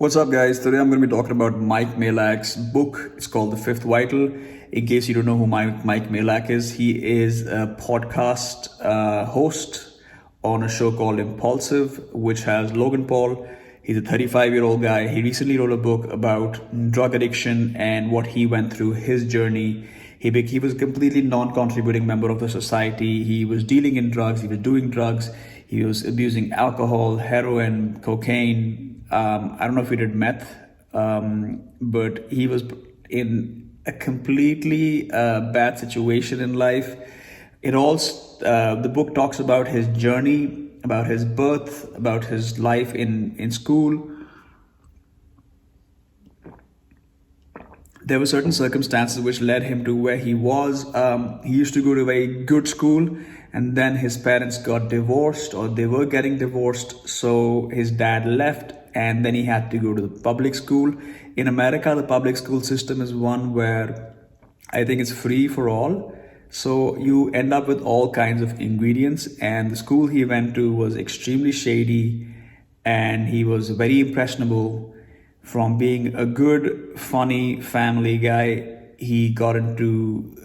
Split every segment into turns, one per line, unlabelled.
What's up, guys? Today I'm going to be talking about Mike Majlak's book. It's called The Fifth Vital. In case you don't know who Mike Majlak is, he is a podcast host on a show called Impaulsive, which has Logan Paul. He's a 35-year-old guy. He recently wrote a book about drug addiction and what he went through, his journey. He was a completely non-contributing member of the society. He was dealing in drugs. He was doing drugs. He was abusing alcohol, heroin, cocaine. I don't know if he did meth, but he was in a completely bad situation in life. The book talks about his journey, about his birth, about his life in school. There were certain circumstances which led him to where he was. He used to go to a very good school, and then his parents got divorced, or they were getting divorced. So his dad left, and then he had to go to the public school. In America, the public school system is one where I think it's free for all. So you end up with all kinds of ingredients, and the school he went to was extremely shady, and he was very impressionable. From being a good, funny family guy, he got into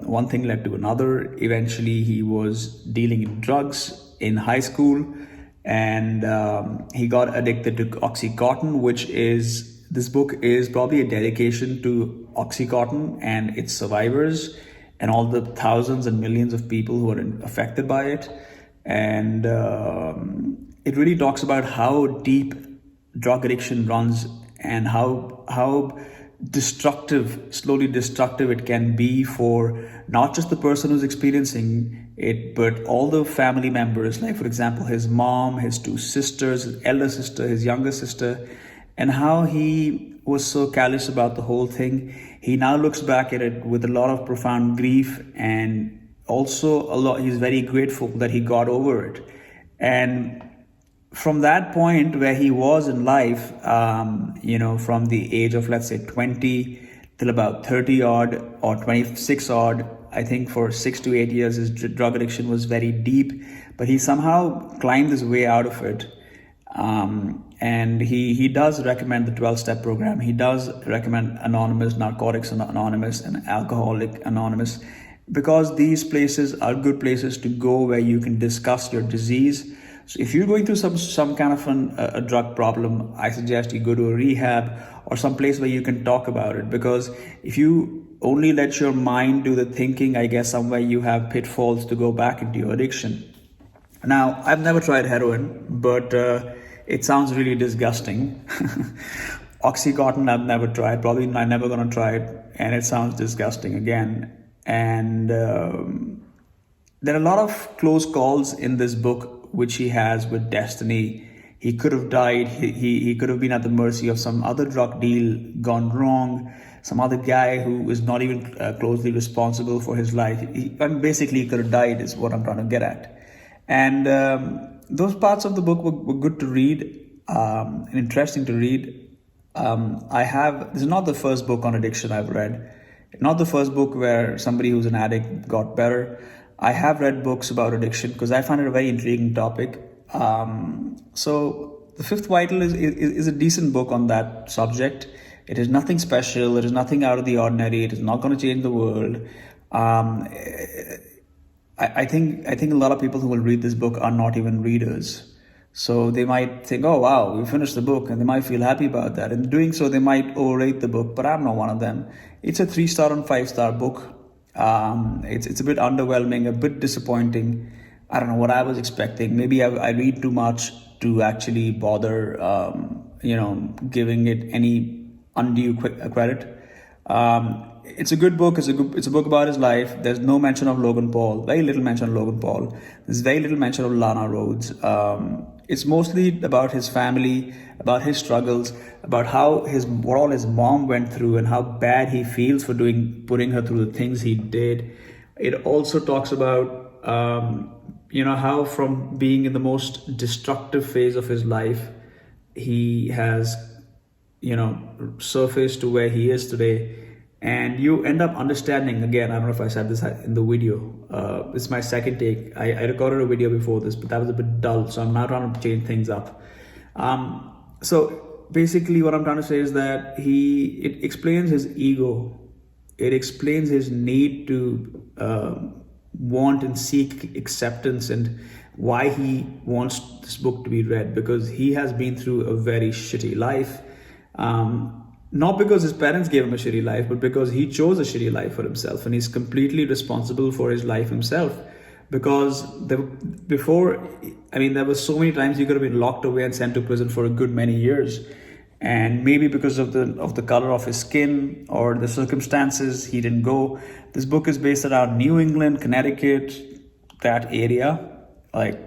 one thing led to another. Eventually, he was dealing in drugs in high school, and he got addicted to Oxycontin, this book is probably a dedication to Oxycontin and its survivors and all the thousands and millions of people who are affected by it. And it really talks about how deep drug addiction runs and how slowly destructive it can be for not just the person who's experiencing it, but all the family members. Like, for example, his mom, his two sisters, his elder sister, his younger sister, and how he was so callous about the whole thing. He now looks back at it with a lot of profound grief, and also he's very grateful that he got over it. And from that point where he was in life, from the age of, let's say, 20 till about 30 odd or 26 odd, I think for 6 to 8 years, his drug addiction was very deep, but he somehow climbed his way out of it. And he does recommend the 12-step program. He does recommend Anonymous, Narcotics Anonymous, and Alcoholic Anonymous, because these places are good places to go where you can discuss your disease. So if you're going through some kind of a drug problem, I suggest you go to a rehab or some place where you can talk about it. Because if you only let your mind do the thinking, I guess somewhere you have pitfalls to go back into your addiction. Now, I've never tried heroin, but it sounds really disgusting. Oxycontin, I've never tried. Probably I'm never going to try it. And it sounds disgusting again. And there are a lot of close calls in this book which he has with destiny. He could have died. He could have been at the mercy of some other drug deal gone wrong, some other guy who is not even closely responsible for his life. Basically, he could have died is what I'm trying to get at. And those parts of the book were good to read, and interesting to read. This is not the first book on addiction I've read. Not the first book where somebody who's an addict got better. I have read books about addiction because I find it a very intriguing topic. So The Fifth Vital is a decent book on that subject. It is nothing special. It is nothing out of the ordinary. It is not going to change the world. I think a lot of people who will read this book are not even readers. So they might think, oh, wow, we finished the book, and they might feel happy about that. In doing so, they might overrate the book, but I'm not one of them. It's a 3-star and 5-star book. It's a bit underwhelming, a bit disappointing. I don't know what I was expecting. Maybe I read too much to actually bother, giving it any undue credit. It's a good book. It's a book about his life. There's no mention of Logan Paul. Very little mention of Logan Paul. There's very little mention of Lana Rhoades. It's mostly about his family, about his struggles, about what all his mom went through, and how bad he feels for putting her through the things he did. It also talks about how from being in the most destructive phase of his life, he has surfaced to where he is today. And you end up understanding, again, I don't know if I said this in the video, this is my second take. I recorded a video before this, but that was a bit dull, so I'm now trying to change things up. So basically what I'm trying to say is that it explains his ego. It explains his need to want and seek acceptance, and why he wants this book to be read, because he has been through a very shitty life. Not because his parents gave him a shitty life, but because he chose a shitty life for himself, and he's completely responsible for his life himself. Because there were so many times he could have been locked away and sent to prison for a good many years, and maybe because of the color of his skin or the circumstances, he didn't go. This book is based around New England, Connecticut, that area, like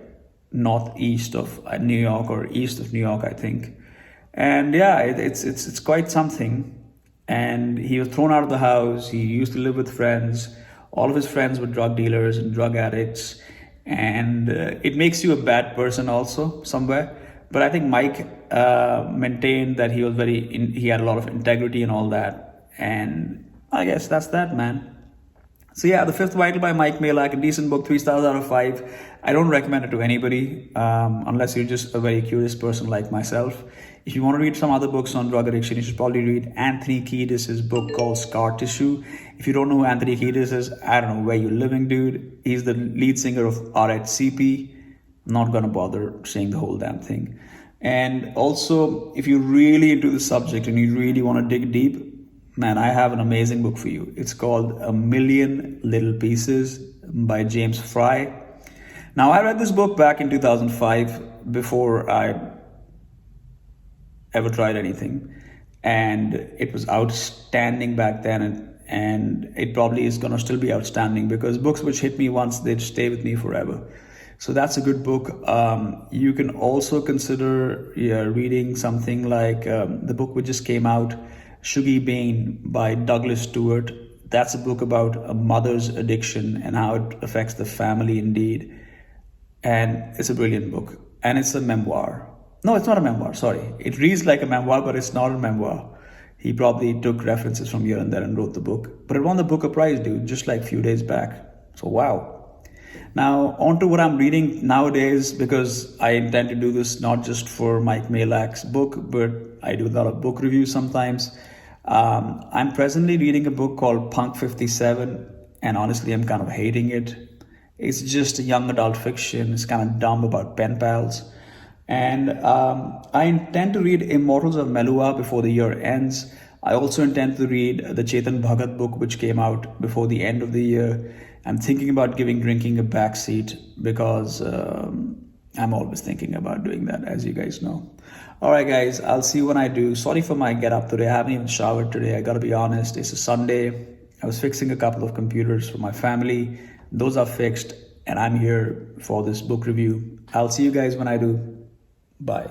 northeast of New York or east of New York, I think. And yeah, it's quite something. And he was thrown out of the house. He used to live with friends. All of his friends were drug dealers and drug addicts, and it makes you a bad person also somewhere. But I think Mike maintained that he had a lot of integrity and all that. And I guess that's that, man. So yeah, The Fifth Vital by Mike Majlak, a decent book, 3 stars out of 5. I don't recommend it to anybody unless you're just a very curious person like myself. If you want to read some other books on drug addiction, you should probably read Anthony Kiedis' book called Scar Tissue. If you don't know who Anthony Kiedis is, I don't know where you're living, dude. He's the lead singer of RHCP. Not gonna bother saying the whole damn thing. And also, if you're really into the subject and you really want to dig deep, man, I have an amazing book for you. It's called A Million Little Pieces by James Frey. Now, I read this book back in 2005 before I ever tried anything. And it was outstanding back then, and it probably is going to still be outstanding, because books which hit me once, they stay with me forever. So that's a good book. You can also consider reading something like the book which just came out, Shuggie, Bain by Douglas Stuart. That's a book about a mother's addiction and how it affects the family indeed. And it's a brilliant book. And it's a memoir. No, it's not a memoir, sorry. It reads like a memoir, but it's not a memoir. He probably took references from here and there and wrote the book. But it won the Booker Prize, dude, just like a few days back. So wow. Now, on to what I'm reading nowadays, because I intend to do this not just for Mike Majlak's book, but I do a lot of book reviews sometimes. I'm presently reading a book called Punk 57, and honestly, I'm kind of hating it. It's just a young adult fiction. It's kind of dumb about pen pals. And I intend to read Immortals of Melua before the year ends. I also intend to read the Chetan Bhagat book, which came out before the end of the year. I'm thinking about giving drinking a backseat, because I'm always thinking about doing that, as you guys know. All right, guys, I'll see you when I do. Sorry for my get up today. I haven't even showered today. I got to be honest. It's a Sunday. I was fixing a couple of computers for my family. Those are fixed, and I'm here for this book review. I'll see you guys when I do. Bye.